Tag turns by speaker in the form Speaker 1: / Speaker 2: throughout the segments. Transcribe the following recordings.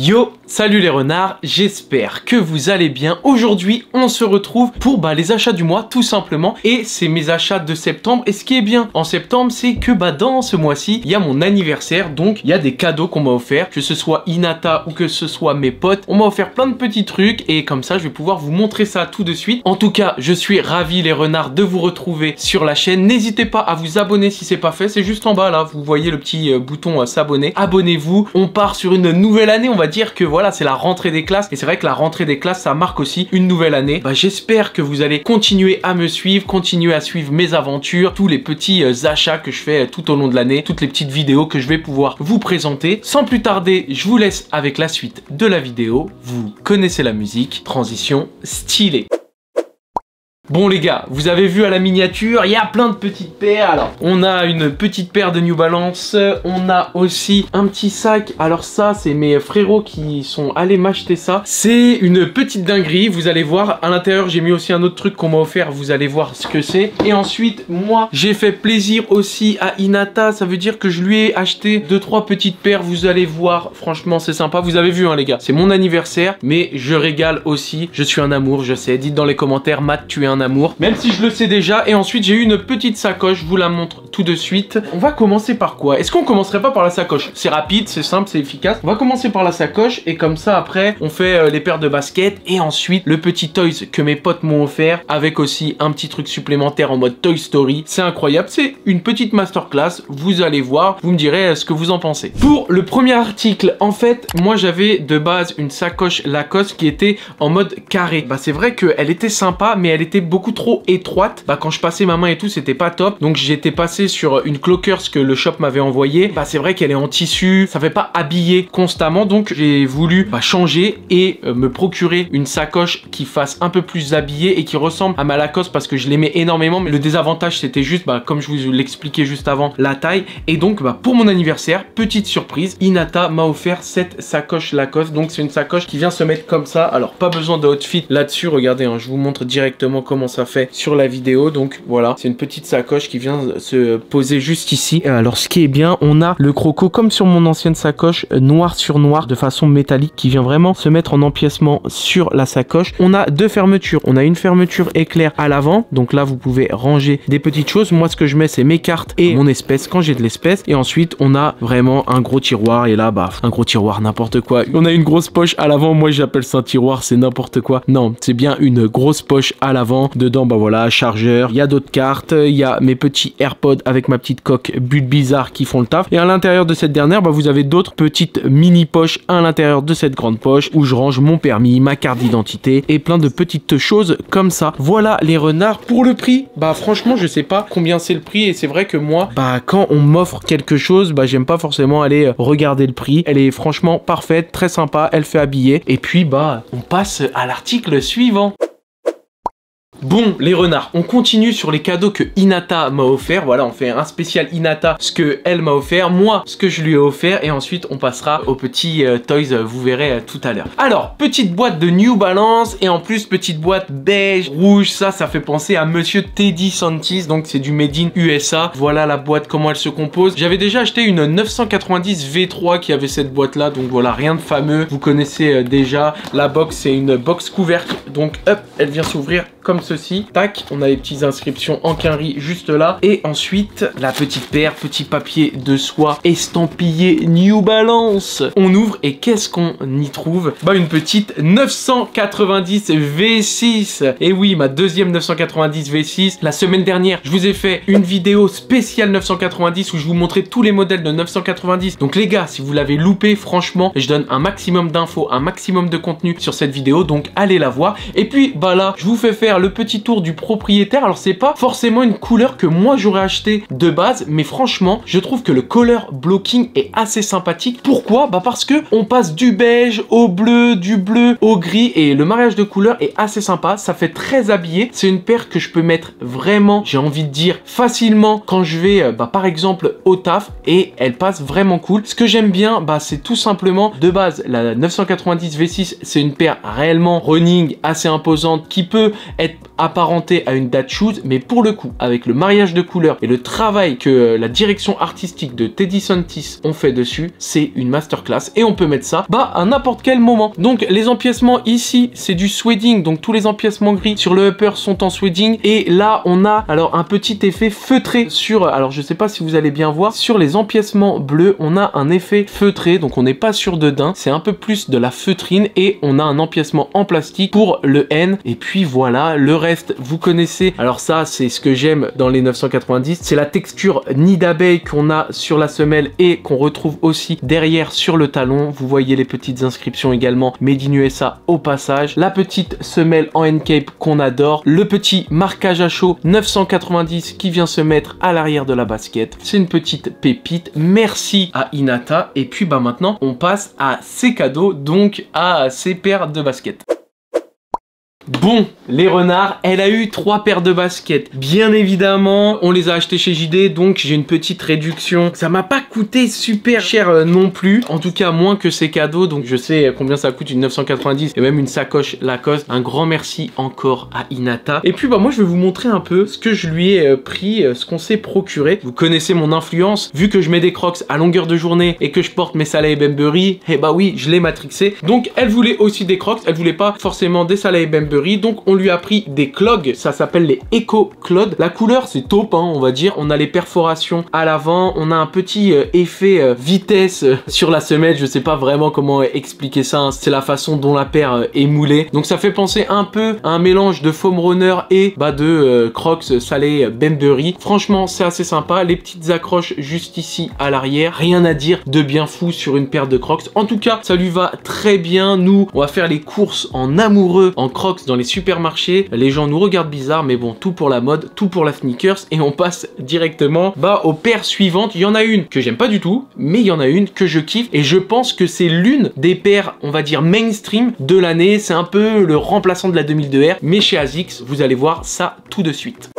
Speaker 1: Yo, salut les renards, j'espère que vous allez bien. Aujourd'hui, on se retrouve pour les achats du mois, tout simplement. Et c'est mes achats de septembre. Et ce qui est bien en septembre, c'est que dans ce mois-ci, il y a mon anniversaire. Donc, il y a des cadeaux qu'on m'a offert, que ce soit Hinata ou que ce soit mes potes. On m'a offert plein de petits trucs et comme ça, je vais pouvoir vous montrer ça tout de suite. En tout cas, je suis ravi les renards de vous retrouver sur la chaîne. N'hésitez pas à vous abonner si c'est pas fait. C'est juste en bas là, vous voyez le petit bouton s'abonner. Abonnez-vous. On part sur une nouvelle année. On va dire que voilà, c'est la rentrée des classes. Et c'est vrai que la rentrée des classes, ça marque aussi une nouvelle année. J'espère que vous allez continuer à me suivre, continuer à suivre mes aventures, tous les petits achats que je fais tout au long de l'année, toutes les petites vidéos que je vais pouvoir vous présenter. Sans plus tarder, je vous laisse avec la suite de la vidéo. Vous connaissez la musique, transition stylée. Bon les gars, vous avez vu à la miniature, il y a plein de petites paires. Alors, on a une petite paire de New Balance, on a aussi un petit sac. Alors ça, c'est mes frérots qui sont allés m'acheter ça. C'est une petite dinguerie, vous allez voir. À l'intérieur, j'ai mis aussi un autre truc qu'on m'a offert, vous allez voir ce que c'est. Et ensuite, moi, j'ai fait plaisir aussi à Hinata. Ça veut dire que je lui ai acheté 2-3 petites paires, vous allez voir. Franchement, c'est sympa. Vous avez vu, hein les gars, c'est mon anniversaire, mais je régale aussi. Je suis un amour, je sais. Dites dans les commentaires, Matt, tu es un amour, même si je le sais déjà. Et ensuite j'ai eu une petite sacoche, je vous la montre tout de suite. On va commencer par quoi? Est-ce qu'on commencerait pas par la sacoche? C'est rapide, c'est simple, c'est efficace. On va commencer par la sacoche et comme ça après on fait les paires de baskets et ensuite le petit toys que mes potes m'ont offert avec aussi un petit truc supplémentaire en mode Toy Story. C'est incroyable, c'est une petite masterclass, vous allez voir, vous me direz ce que vous en pensez. Pour le premier article, en fait moi j'avais de base une sacoche Lacoste qui était en mode carré. C'est vrai qu'elle était sympa mais elle était beaucoup trop étroite. Quand je passais ma main et tout, c'était pas top. Donc j'étais passé sur une Clockers que le shop m'avait envoyé. C'est vrai qu'elle est en tissu, ça fait pas habiller constamment. Donc j'ai voulu changer et me procurer une sacoche qui fasse un peu plus habillée et qui ressemble à ma Lacoste parce que je l'aimais énormément. Mais le désavantage c'était juste, comme je vous l'expliquais juste avant, la taille. Et donc pour mon anniversaire, petite surprise, Hinata m'a offert cette sacoche Lacoste. Donc c'est une sacoche qui vient se mettre comme ça. Alors pas besoin de outfit là-dessus. Regardez, je vous montre directement comment ça fait sur la vidéo. Donc voilà, c'est une petite sacoche qui vient se poser juste ici. Alors ce qui est bien, on a le croco comme sur mon ancienne sacoche, noir sur noir de façon métallique qui vient vraiment se mettre en empiècement sur la sacoche. On a deux fermetures, on a une fermeture éclair à l'avant, donc là vous pouvez ranger des petites choses. Moi ce que je mets c'est mes cartes et mon espèce quand j'ai de l'espèce. Et ensuite on a vraiment un gros tiroir et là un gros tiroir n'importe quoi. On a une grosse poche à l'avant, moi j'appelle ça un tiroir, c'est n'importe quoi. Non, c'est bien une grosse poche à l'avant. Dedans voilà, chargeur, il y a d'autres cartes, il y a mes petits AirPods avec ma petite coque bulle bizarre qui font le taf. Et à l'intérieur de cette dernière, vous avez d'autres petites mini poches à l'intérieur de cette grande poche où je range mon permis, ma carte d'identité et plein de petites choses comme ça. Voilà les renards. Pour le prix, franchement je sais pas combien c'est le prix et c'est vrai que moi, quand on m'offre quelque chose, j'aime pas forcément aller regarder le prix. Elle est franchement parfaite, très sympa, elle fait habiller. Et puis on passe à l'article suivant. Bon les renards, on continue sur les cadeaux que Hinata m'a offert. Voilà, on fait un spécial Hinata, ce que elle m'a offert, moi ce que je lui ai offert et ensuite on passera aux petits toys, vous verrez tout à l'heure. Alors, petite boîte de New Balance et en plus petite boîte beige, rouge, ça fait penser à Monsieur Teddy Santis, donc c'est du Made in USA. Voilà la boîte, comment elle se compose. J'avais déjà acheté une 990 V3 qui avait cette boîte là, donc voilà, rien de fameux, vous connaissez déjà. La box, c'est une box couverte, donc hop, elle vient s'ouvrir comme ceci, tac, on a les petites inscriptions en quinri juste là, et ensuite la petite paire, petit papier de soie estampillé New Balance. On ouvre et qu'est-ce qu'on y trouve? Une petite 990 V6, et oui, ma deuxième 990 V6. La semaine dernière, je vous ai fait une vidéo spéciale 990 où je vous montrais tous les modèles de 990, donc les gars, si vous l'avez loupé, franchement, je donne un maximum d'infos, un maximum de contenu sur cette vidéo, donc allez la voir. Et puis, là, je vous fais faire le petit tour du propriétaire. Alors c'est pas forcément une couleur que moi j'aurais acheté de base, mais franchement je trouve que le color blocking est assez sympathique. Pourquoi? Parce que on passe du beige au bleu, du bleu au gris et le mariage de couleurs est assez sympa, ça fait très habillé. C'est une paire que je peux mettre vraiment, j'ai envie de dire facilement quand je vais par exemple au taf et elle passe vraiment cool. Ce que j'aime bien c'est tout simplement de base la 990 V6, c'est une paire réellement running assez imposante qui peut être être apparenté à une date shoes, mais pour le coup, avec le mariage de couleurs et le travail que la direction artistique de Teddy Santis ont fait dessus, c'est une masterclass et on peut mettre ça à n'importe quel moment. Donc les empiècements ici, c'est du sueding, donc tous les empiècements gris sur le upper sont en sueding et là on a alors un petit effet feutré sur, alors je sais pas si vous allez bien voir, sur les empiècements bleus, on a un effet feutré, donc on n'est pas sur de daim, c'est un peu plus de la feutrine et on a un empiècement en plastique pour le N et puis voilà, le reste vous connaissez. Alors ça c'est ce que j'aime dans les 990, c'est la texture nid d'abeille qu'on a sur la semelle et qu'on retrouve aussi derrière sur le talon. Vous voyez les petites inscriptions également Made in USA au passage, la petite semelle en N-cape qu'on adore, le petit marquage à chaud 990 qui vient se mettre à l'arrière de la basket, c'est une petite pépite, merci à Hinata. Et puis maintenant on passe à ses cadeaux, donc à ses paires de baskets. Bon, les renards, elle a eu 3 paires de baskets. Bien évidemment, on les a achetées chez JD, donc j'ai une petite réduction. Ça m'a pas coûté super cher non plus. En tout cas, moins que ses cadeaux. Donc je sais combien ça coûte une 990 et même une sacoche Lacoste. Un grand merci encore à Hinata. Et puis moi, je vais vous montrer un peu ce que je lui ai pris, ce qu'on s'est procuré. Vous connaissez mon influence. Vu que je mets des Crocs à longueur de journée et que je porte mes Salah & Bembury, et oui, je l'ai matrixé. Donc elle voulait aussi des Crocs. Elle voulait pas forcément des Salah & Bembury. Donc on lui a pris des clogs, ça s'appelle les Eco Cloud. La couleur c'est taupe, on va dire. On a les perforations à l'avant, on a un petit effet vitesse sur la semelle. Je sais pas vraiment comment expliquer ça, c'est la façon dont la paire est moulée. Donc ça fait penser un peu à un mélange de foam runner et de Crocs Salah & Bembury. Franchement c'est assez sympa, les petites accroches juste ici à l'arrière, rien à dire de bien fou sur une paire de Crocs. En tout cas ça lui va très bien. Nous on va faire les courses en amoureux en Crocs dans les supermarchés, les gens nous regardent bizarre, mais bon, tout pour la mode, tout pour la sneakers, et on passe directement aux paires suivantes. Il y en a une que j'aime pas du tout, mais il y en a une que je kiffe, et je pense que c'est l'une des paires, on va dire mainstream de l'année. C'est un peu le remplaçant de la 2002R, mais chez ASICS, vous allez voir ça tout de suite.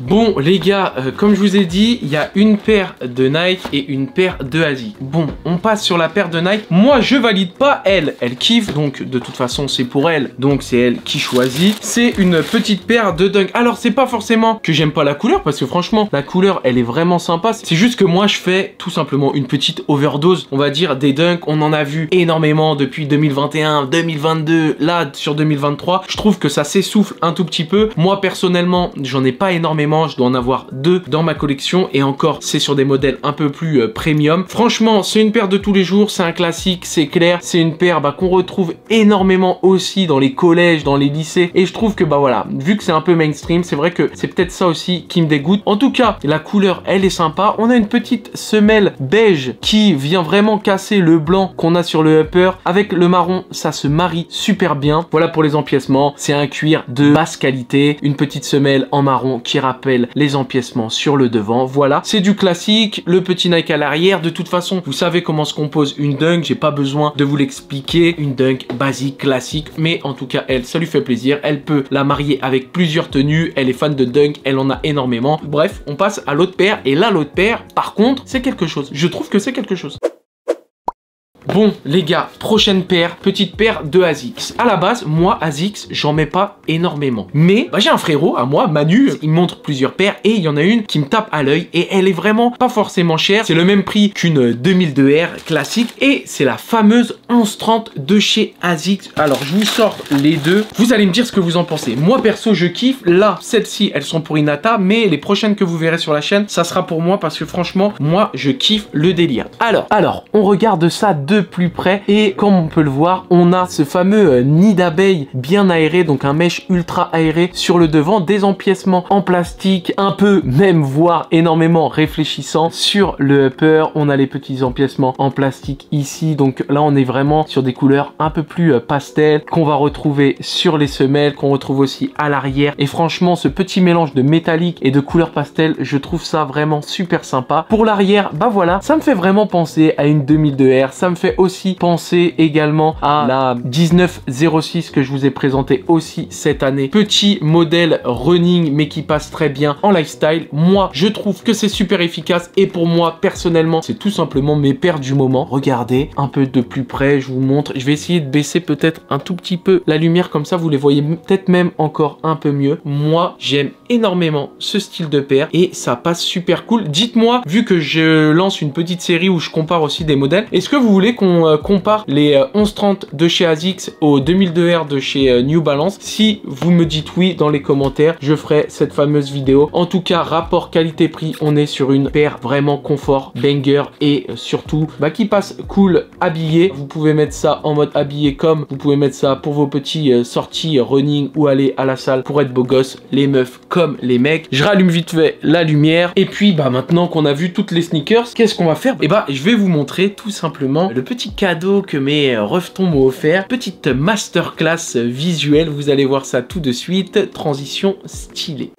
Speaker 1: Bon les gars, comme je vous ai dit, il y a une paire de Nike et une paire de ASICS. Bon, on passe sur la paire de Nike. Moi, je valide pas, elle kiffe, donc de toute façon, c'est pour elle, donc c'est elle qui choisit. C'est une petite paire de Dunk. Alors, c'est pas forcément que j'aime pas la couleur, parce que franchement, la couleur, elle est vraiment sympa. C'est juste que moi, je fais tout simplement une petite overdose, on va dire, des Dunk. On en a vu énormément depuis 2021, 2022, là, sur 2023. Je trouve que ça s'essouffle un tout petit peu. Moi, personnellement, j'en ai pas énormément. Je dois en avoir 2 dans ma collection et encore c'est sur des modèles un peu plus premium. Franchement c'est une paire de tous les jours, c'est un classique, c'est clair, c'est une paire qu'on retrouve énormément aussi dans les collèges, dans les lycées, et je trouve que voilà, vu que c'est un peu mainstream, c'est vrai que c'est peut-être ça aussi qui me dégoûte. En tout cas la couleur elle est sympa. On a une petite semelle beige qui vient vraiment casser le blanc qu'on a sur le upper avec le marron, ça se marie super bien. Voilà pour les empiècements, c'est un cuir de basse qualité, une petite semelle en marron qui rappelle les empiècements sur le devant. Voilà, c'est du classique, le petit Nike à l'arrière. De toute façon, vous savez comment se compose une Dunk, j'ai pas besoin de vous l'expliquer. Une Dunk basique, classique, mais en tout cas, elle, ça lui fait plaisir. Elle peut la marier avec plusieurs tenues. Elle est fan de Dunk, elle en a énormément. Bref, on passe à l'autre paire. Et là, l'autre paire, par contre, c'est quelque chose. Je trouve que c'est quelque chose. Bon les gars, prochaine paire, petite paire de ASICS. À la base, moi ASICS, j'en mets pas énormément. Mais j'ai un frérot à moi, Manu, il me montre plusieurs paires et il y en a une qui me tape à l'œil et elle est vraiment pas forcément chère. C'est le même prix qu'une 2002R classique et c'est la fameuse 1130 de chez ASICS. Alors je vous sors les deux, vous allez me dire ce que vous en pensez. Moi perso je kiffe, là celles-ci elles sont pour Hinata, mais les prochaines que vous verrez sur la chaîne, ça sera pour moi parce que franchement, moi je kiffe le délire. Alors on regarde ça de plus près et comme on peut le voir, on a ce fameux nid d'abeille bien aéré, donc un mèche ultra aéré sur le devant, des empiècements en plastique un peu, même voire énormément réfléchissant sur le upper. On a les petits empiècements en plastique ici, donc là on est vraiment sur des couleurs un peu plus pastel qu'on va retrouver sur les semelles, qu'on retrouve aussi à l'arrière, et franchement ce petit mélange de métallique et de couleurs pastel, je trouve ça vraiment super sympa. Pour l'arrière, voilà, ça me fait vraiment penser à une 2002R, ça me fait fait aussi penser également à la 1906 que je vous ai présentée aussi cette année. Petit modèle running mais qui passe très bien en lifestyle. Moi, je trouve que c'est super efficace et pour moi, personnellement, c'est tout simplement mes paires du moment. Regardez un peu de plus près, je vous montre. Je vais essayer de baisser peut-être un tout petit peu la lumière comme ça, vous les voyez peut-être même encore un peu mieux. Moi, j'aime énormément ce style de paire et ça passe super cool. Dites-moi, vu que je lance une petite série où je compare aussi des modèles, est-ce que vous voulez qu'on compare les 1130 de chez ASICS aux 2002R de chez New Balance? Si vous me dites oui dans les commentaires, je ferai cette fameuse vidéo. En tout cas, rapport qualité-prix, on est sur une paire vraiment confort, banger et surtout qui passe cool habillé. Vous pouvez mettre ça en mode habillé comme vous pouvez mettre ça pour vos petits sorties running ou aller à la salle pour être beau gosse, les meufs comme les mecs. Je rallume vite fait la lumière et puis maintenant qu'on a vu toutes les sneakers, qu'est-ce qu'on va faire? Je vais vous montrer tout simplement le petit cadeau que mes refletons m'ont offert. Petite masterclass visuelle, vous allez voir ça tout de suite. Transition stylée.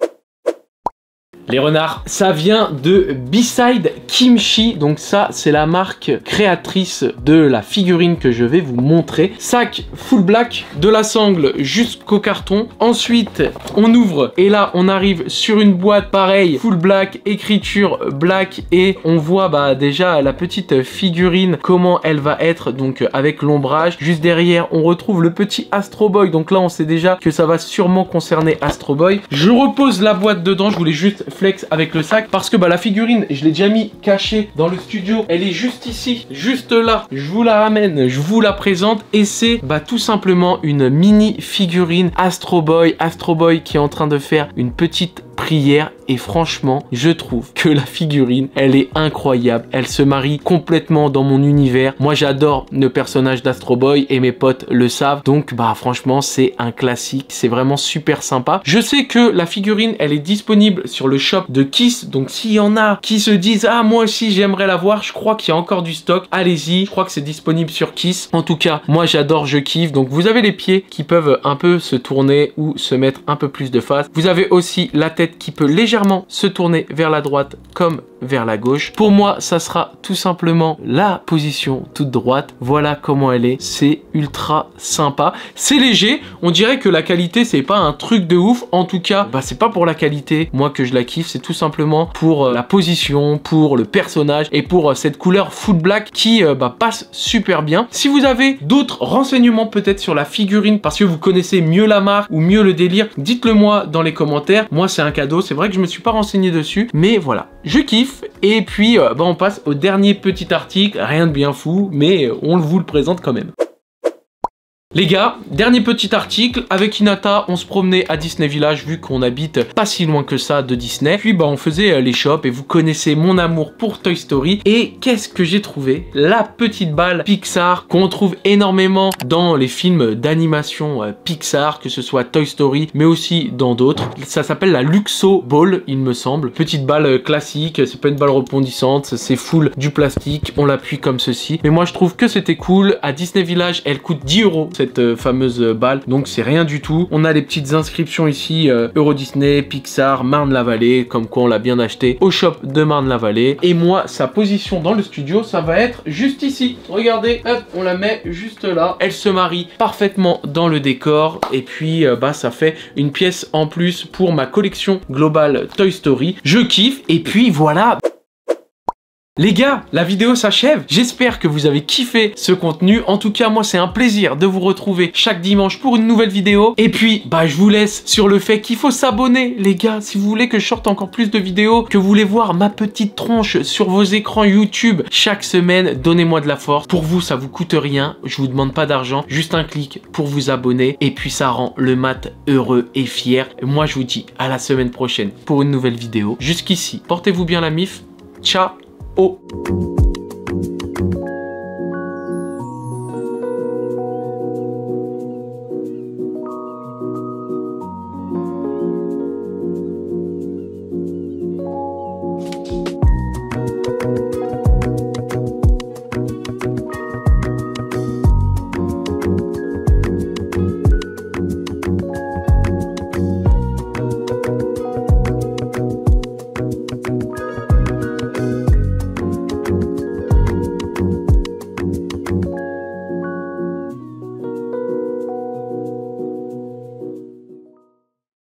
Speaker 1: Les renards, ça vient de B-Side Kimchi, donc ça c'est la marque créatrice de la figurine que je vais vous montrer. Sac full black, de la sangle jusqu'au carton. Ensuite on ouvre et là on arrive sur une boîte pareil, full black, écriture black et on voit déjà la petite figurine, comment elle va être, donc avec l'ombrage. Juste derrière on retrouve le petit Astro Boy, donc là on sait déjà que ça va sûrement concerner Astro Boy. Je repose la boîte dedans, je voulais juste flex avec le sac parce que la figurine, je l'ai déjà mis cachée dans le studio, elle est juste ici, juste là. Je vous la ramène, je vous la présente et c'est tout simplement une mini figurine Astro Boy qui est en train de faire une petite prière et franchement je trouve que la figurine elle est incroyable, elle se marie complètement dans mon univers. Moi j'adore le personnage d'Astro Boy et mes potes le savent, donc franchement c'est un classique, c'est vraiment super sympa. Je sais que la figurine elle est disponible sur le shop de Kiss, donc s'il y en a qui se disent moi aussi j'aimerais la voir, je crois qu'il y a encore du stock, allez-y, je crois que c'est disponible sur Kiss. En tout cas moi j'adore, je kiffe. Donc vous avez les pieds qui peuvent un peu se tourner ou se mettre un peu plus de face, vous avez aussi la tête qui peut légèrement se tourner vers la droite comme vers la gauche. Pour moi ça sera tout simplement la position toute droite. Voilà comment elle est, c'est ultra sympa, c'est léger, on dirait que la qualité c'est pas un truc de ouf. En tout cas c'est pas pour la qualité moi que je la kiffe, c'est tout simplement pour la position, pour le personnage et pour cette couleur full black qui passe super bien. Si vous avez d'autres renseignements peut-être sur la figurine parce que vous connaissez mieux la marque ou mieux le délire, dites-le moi dans les commentaires. Moi c'est un cadeau, c'est vrai que je me suis pas renseigné dessus mais voilà, je kiffe. Et puis on passe au dernier petit article, rien de bien fou mais on vous le présente quand même. Les gars, dernier petit article, avec Hinata, on se promenait à Disney Village vu qu'on habite pas si loin que ça de Disney. Puis on faisait les shops et vous connaissez mon amour pour Toy Story. Et qu'est-ce que j'ai trouvé? La petite balle Pixar qu'on trouve énormément dans les films d'animation Pixar, que ce soit Toy Story mais aussi dans d'autres. Ça s'appelle la Luxo Ball il me semble. Petite balle classique, c'est pas une balle rebondissante, c'est full du plastique, on l'appuie comme ceci. Mais moi je trouve que c'était cool. À Disney Village elle coûte 10 € cette fameuse balle, donc c'est rien du tout. On a les petites inscriptions ici, Euro Disney, Pixar, Marne-la-Vallée, comme quoi on l'a bien acheté au shop de Marne-la-Vallée. Et moi sa position dans le studio ça va être juste ici, regardez, hop, on la met juste là, elle se marie parfaitement dans le décor et puis ça fait une pièce en plus pour ma collection globale Toy Story. Je kiffe et puis voilà. Les gars, la vidéo s'achève. J'espère que vous avez kiffé ce contenu. En tout cas, moi, c'est un plaisir de vous retrouver chaque dimanche pour une nouvelle vidéo. Et puis, je vous laisse sur le fait qu'il faut s'abonner, les gars. Si vous voulez que je sorte encore plus de vidéos, que vous voulez voir ma petite tronche sur vos écrans YouTube chaque semaine, donnez-moi de la force. Pour vous, ça vous coûte rien. Je vous demande pas d'argent, juste un clic pour vous abonner. Et puis, ça rend le mat heureux et fier. Et moi, je vous dis à la semaine prochaine pour une nouvelle vidéo. Jusqu'ici, portez-vous bien la mif. Ciao. Oh.